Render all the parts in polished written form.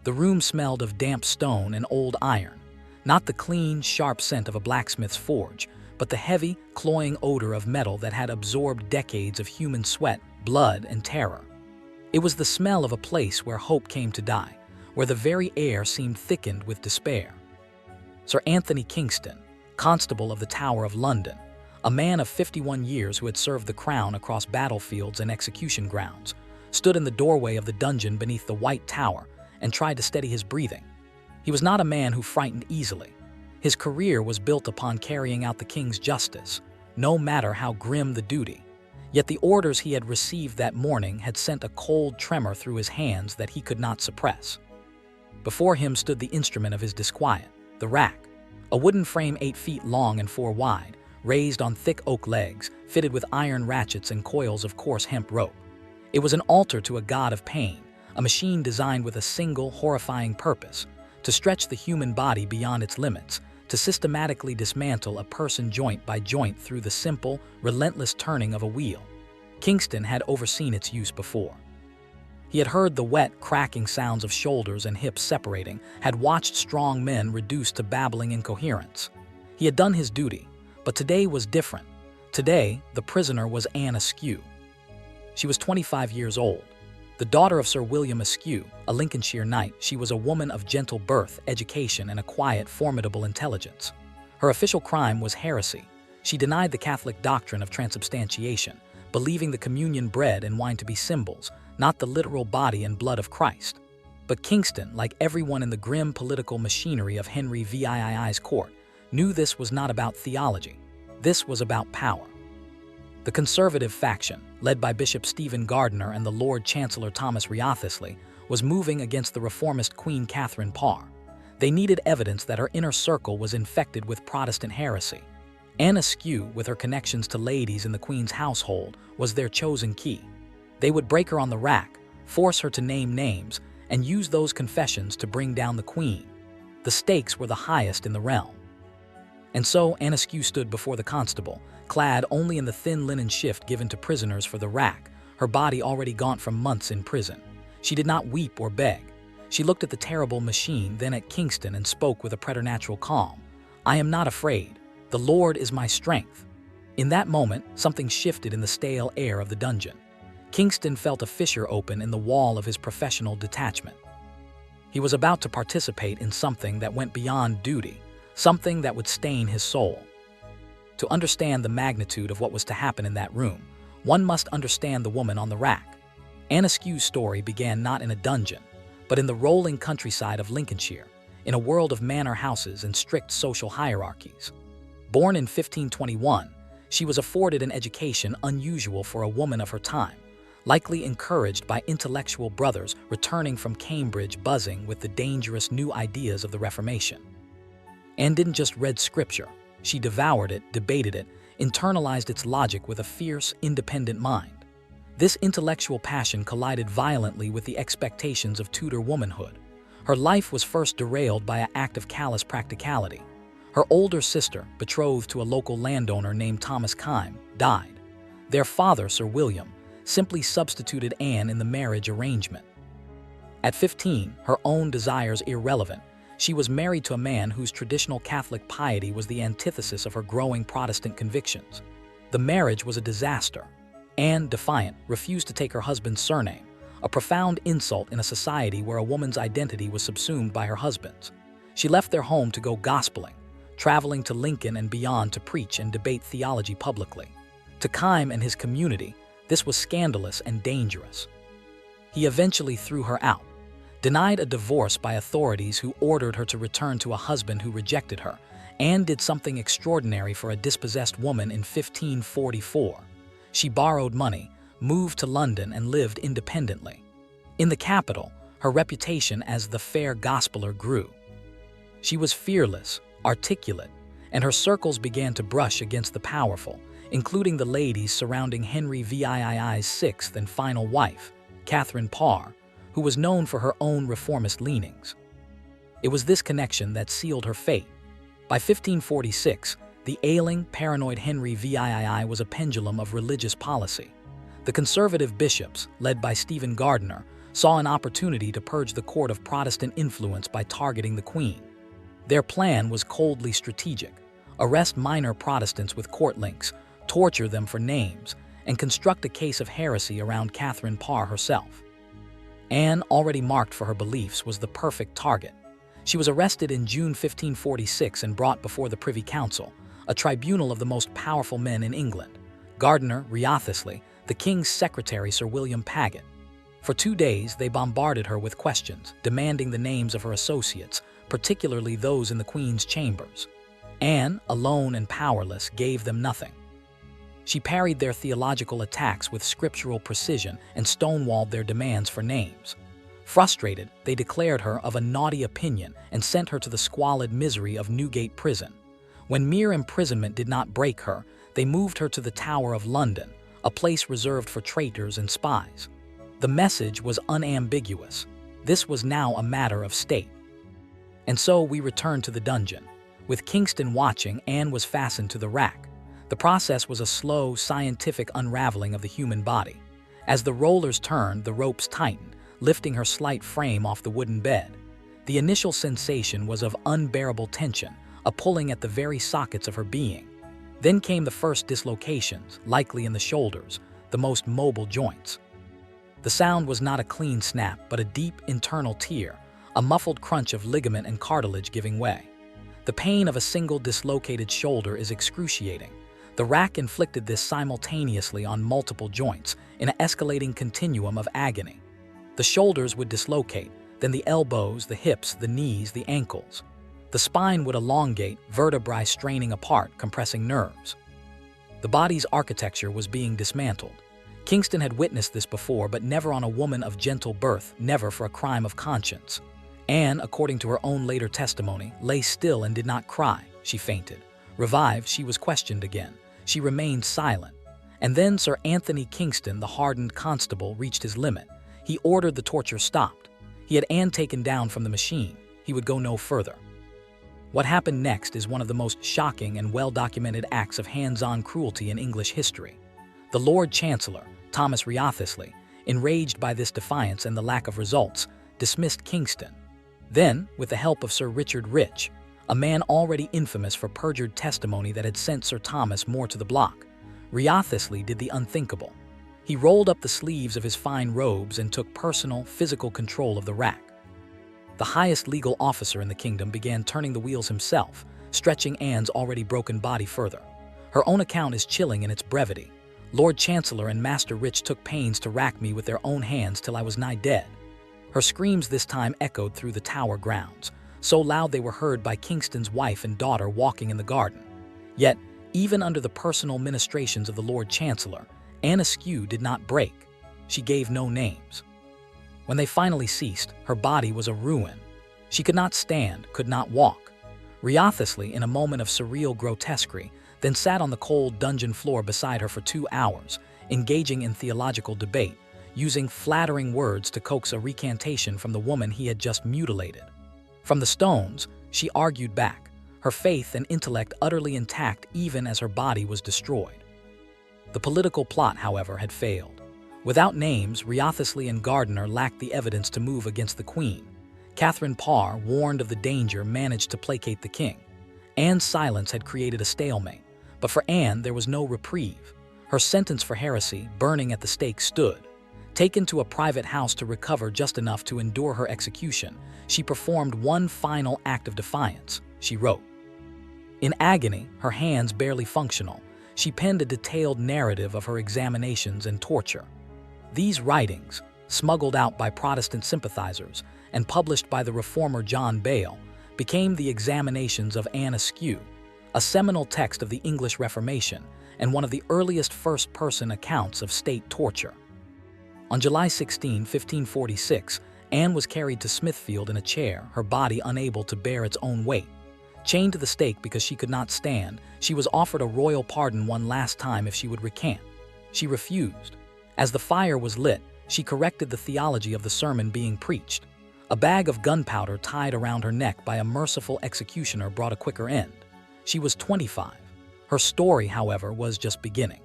The room smelled of damp stone and old iron, not the clean, sharp scent of a blacksmith's forge, but the heavy, cloying odor of metal that had absorbed decades of human sweat, blood, and terror. It was the smell of a place where hope came to die, where the very air seemed thickened with despair. Sir Anthony Kingston, constable of the Tower of London, a man of 51 years who had served the crown across battlefields and execution grounds, stood in the doorway of the dungeon beneath the White Tower and tried to steady his breathing. He was not a man who frightened easily. His career was built upon carrying out the king's justice, no matter how grim the duty. Yet the orders he had received that morning had sent a cold tremor through his hands that he could not suppress. Before him stood the instrument of his disquiet, the rack, a wooden frame 8 feet long and 4 wide, raised on thick oak legs, fitted with iron ratchets and coils of coarse hemp rope. It was an altar to a god of pain, a machine designed with a single, horrifying purpose: to stretch the human body beyond its limits, to systematically dismantle a person joint by joint through the simple, relentless turning of a wheel. Kingston had overseen its use before. He had heard the wet, cracking sounds of shoulders and hips separating, had watched strong men reduced to babbling incoherence. He had done his duty, but today was different. Today, the prisoner was Anne Askew. She was 25 years old. The daughter of Sir William Askew, a Lincolnshire knight, she was a woman of gentle birth, education, and a quiet, formidable intelligence. Her official crime was heresy. She denied the Catholic doctrine of transubstantiation, believing the communion bread and wine to be symbols, not the literal body and blood of Christ. But Kingston, like everyone in the grim political machinery of Henry VII's court, knew this was not about theology. This was about power. The conservative faction, led by Bishop Stephen Gardiner and the Lord Chancellor Thomas Wriothesley, was moving against the reformist Queen Catherine Parr. They needed evidence that her inner circle was infected with Protestant heresy. Anne Askew, with her connections to ladies in the Queen's household, was their chosen key. They would break her on the rack, force her to name names, and use those confessions to bring down the Queen. The stakes were the highest in the realm. And so Anne Askew stood before the constable, clad only in the thin linen shift given to prisoners for the rack, her body already gaunt from months in prison. She did not weep or beg. She looked at the terrible machine, then at Kingston, and spoke with a preternatural calm. "I am not afraid. The Lord is my strength." In that moment, something shifted in the stale air of the dungeon. Kingston felt a fissure open in the wall of his professional detachment. He was about to participate in something that went beyond duty, something that would stain his soul. To understand the magnitude of what was to happen in that room, one must understand the woman on the rack. Anne Askew's story began not in a dungeon, but in the rolling countryside of Lincolnshire, in a world of manor houses and strict social hierarchies. Born in 1521, she was afforded an education unusual for a woman of her time, likely encouraged by intellectual brothers returning from Cambridge buzzing with the dangerous new ideas of the Reformation. Anne didn't just read scripture, she devoured it, debated it, internalized its logic with a fierce, independent mind. This intellectual passion collided violently with the expectations of Tudor womanhood. Her life was first derailed by an act of callous practicality. Her older sister, betrothed to a local landowner named Thomas Kyme, died. Their father, Sir William, simply substituted Anne in the marriage arrangement. At 15, her own desires irrelevant, she was married to a man whose traditional Catholic piety was the antithesis of her growing Protestant convictions. The marriage was a disaster. Anne, defiant, refused to take her husband's surname, a profound insult in a society where a woman's identity was subsumed by her husband's. She left their home to go gospeling, traveling to Lincoln and beyond to preach and debate theology publicly. To Kyme and his community, this was scandalous and dangerous. He eventually threw her out, denied a divorce by authorities who ordered her to return to a husband who rejected her. Anne did something extraordinary for a dispossessed woman in 1544. She borrowed money, moved to London, and lived independently. In the capital, her reputation as the fair gospeler grew. She was fearless, articulate, and her circles began to brush against the powerful, including the ladies surrounding Henry VII's sixth and final wife, Catherine Parr, who was known for her own reformist leanings. It was this connection that sealed her fate. By 1546, the ailing, paranoid Henry VII was a pendulum of religious policy. The conservative bishops, led by Stephen Gardiner, saw an opportunity to purge the court of Protestant influence by targeting the Queen. Their plan was coldly strategic: arrest minor Protestants with court links, torture them for names, and construct a case of heresy around Catherine Parr herself. Anne, already marked for her beliefs, was the perfect target. She was arrested in June 1546 and brought before the Privy Council, a tribunal of the most powerful men in England: Gardiner Wriothesley, the King's secretary Sir William Paget. For 2 days they bombarded her with questions, demanding the names of her associates, particularly those in the Queen's chambers. Anne, alone and powerless, gave them nothing. She parried their theological attacks with scriptural precision and stonewalled their demands for names. Frustrated, they declared her of a naughty opinion and sent her to the squalid misery of Newgate Prison. When mere imprisonment did not break her, they moved her to the Tower of London, a place reserved for traitors and spies. The message was unambiguous: this was now a matter of state. And so we returned to the dungeon. With Kingston watching, Anne was fastened to the rack. The process was a slow, scientific unraveling of the human body. As the rollers turned, the ropes tightened, lifting her slight frame off the wooden bed. The initial sensation was of unbearable tension, a pulling at the very sockets of her being. Then came the first dislocations, likely in the shoulders, the most mobile joints. The sound was not a clean snap, but a deep internal tear, a muffled crunch of ligament and cartilage giving way. The pain of a single dislocated shoulder is excruciating. The rack inflicted this simultaneously on multiple joints, in an escalating continuum of agony. The shoulders would dislocate, then the elbows, the hips, the knees, the ankles. The spine would elongate, vertebrae straining apart, compressing nerves. The body's architecture was being dismantled. Kingston had witnessed this before, but never on a woman of gentle birth, never for a crime of conscience. Anne, according to her own later testimony, lay still and did not cry. She fainted. Revived, she was questioned again. She remained silent. And then Sir Anthony Kingston, the hardened constable, reached his limit. He ordered the torture stopped. He had Anne taken down from the machine. He would go no further. What happened next is one of the most shocking and well-documented acts of hands-on cruelty in English history. The Lord Chancellor, Thomas Wriothesley, enraged by this defiance and the lack of results, dismissed Kingston. Then, with the help of Sir Richard Rich, a man already infamous for perjured testimony that had sent Sir Thomas More to the block, Wriothesley did the unthinkable. He rolled up the sleeves of his fine robes and took personal, physical control of the rack. The highest legal officer in the kingdom began turning the wheels himself, stretching Anne's already broken body further. Her own account is chilling in its brevity. Lord Chancellor and Master Rich took pains to rack me with their own hands till I was nigh dead. Her screams this time echoed through the tower grounds, so loud they were heard by Kingston's wife and daughter walking in the garden. Yet, even under the personal ministrations of the Lord Chancellor, Anne Askew did not break. She gave no names. When they finally ceased, her body was a ruin. She could not stand, could not walk. Wriothesley, in a moment of surreal grotesquerie, then sat on the cold dungeon floor beside her for 2 hours, engaging in theological debate, using flattering words to coax a recantation from the woman he had just mutilated. From the stones, she argued back, her faith and intellect utterly intact even as her body was destroyed. The political plot, however, had failed. Without names, Wriothesley and Gardiner lacked the evidence to move against the Queen. Catherine Parr, warned of the danger, managed to placate the king. Anne's silence had created a stalemate, but for Anne there was no reprieve. Her sentence for heresy, burning at the stake, stood. Taken to a private house to recover just enough to endure her execution, she performed one final act of defiance. She wrote. In agony, her hands barely functional, she penned a detailed narrative of her examinations and torture. These writings, smuggled out by Protestant sympathizers and published by the reformer John Bale, became the Examinations of Anne Askew, a seminal text of the English Reformation and one of the earliest first-person accounts of state torture. On July 16, 1546, Anne was carried to Smithfield in a chair, her body unable to bear its own weight. Chained to the stake because she could not stand, she was offered a royal pardon one last time if she would recant. She refused. As the fire was lit, she corrected the theology of the sermon being preached. A bag of gunpowder tied around her neck by a merciful executioner brought a quicker end. She was 25. Her story, however, was just beginning.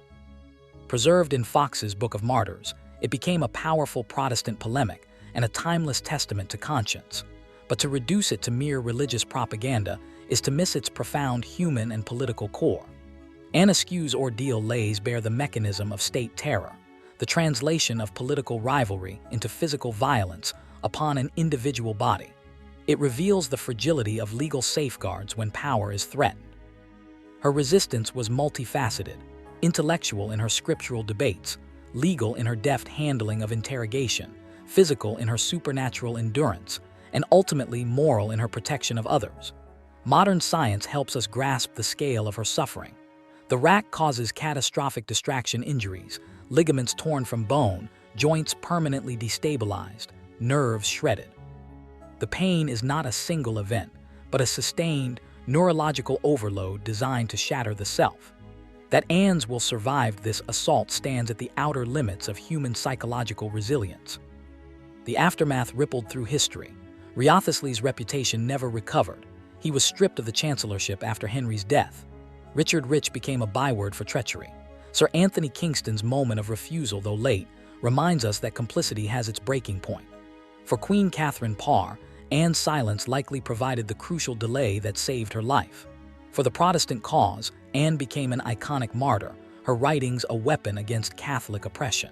Preserved in Fox's Book of Martyrs, it became a powerful Protestant polemic, and a timeless testament to conscience. But to reduce it to mere religious propaganda is to miss its profound human and political core. Anne Askew's Ordeal lays bare the mechanism of state terror, the translation of political rivalry into physical violence upon an individual body. It reveals the fragility of legal safeguards when power is threatened. Her resistance was multifaceted, intellectual in her scriptural debates, legal in her deft handling of interrogation, physical in her supernatural endurance, and ultimately moral in her protection of others. Modern science helps us grasp the scale of her suffering. The rack causes catastrophic distraction injuries, ligaments torn from bone, joints permanently destabilized, nerves shredded. The pain is not a single event, but a sustained, neurological overload designed to shatter the self. That Anne's will survive this assault stands at the outer limits of human psychological resilience. The aftermath rippled through history. Wriothesley's reputation never recovered. He was stripped of the chancellorship after Henry's death. Richard Rich became a byword for treachery. Sir Anthony Kingston's moment of refusal, though late, reminds us that complicity has its breaking point. For Queen Catherine Parr, Anne's silence likely provided the crucial delay that saved her life. For the Protestant cause, Anne became an iconic martyr, her writings a weapon against Catholic oppression.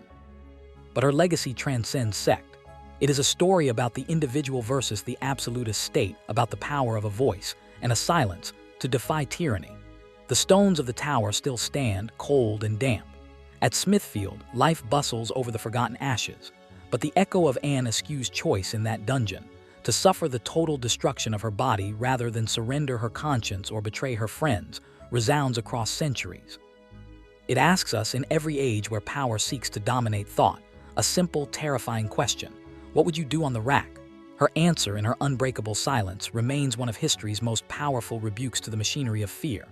But her legacy transcends sect. It is a story about the individual versus the absolutist state, about the power of a voice and a silence to defy tyranny. The stones of the tower still stand, cold and damp. At Smithfield, life bustles over the forgotten ashes, but the echo of Anne Askew's choice in that dungeon, to suffer the total destruction of her body rather than surrender her conscience or betray her friends, resounds across centuries. It asks us, in every age where power seeks to dominate thought, a simple, terrifying question: what would you do on the rack? Her answer, in her unbreakable silence, remains one of history's most powerful rebukes to the machinery of fear.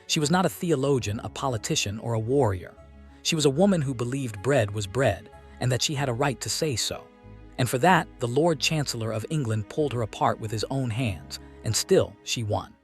She was not a theologian, a politician, or a warrior. She was a woman who believed bread was bread, and that she had a right to say so. And for that, the Lord Chancellor of England pulled her apart with his own hands, and still she won.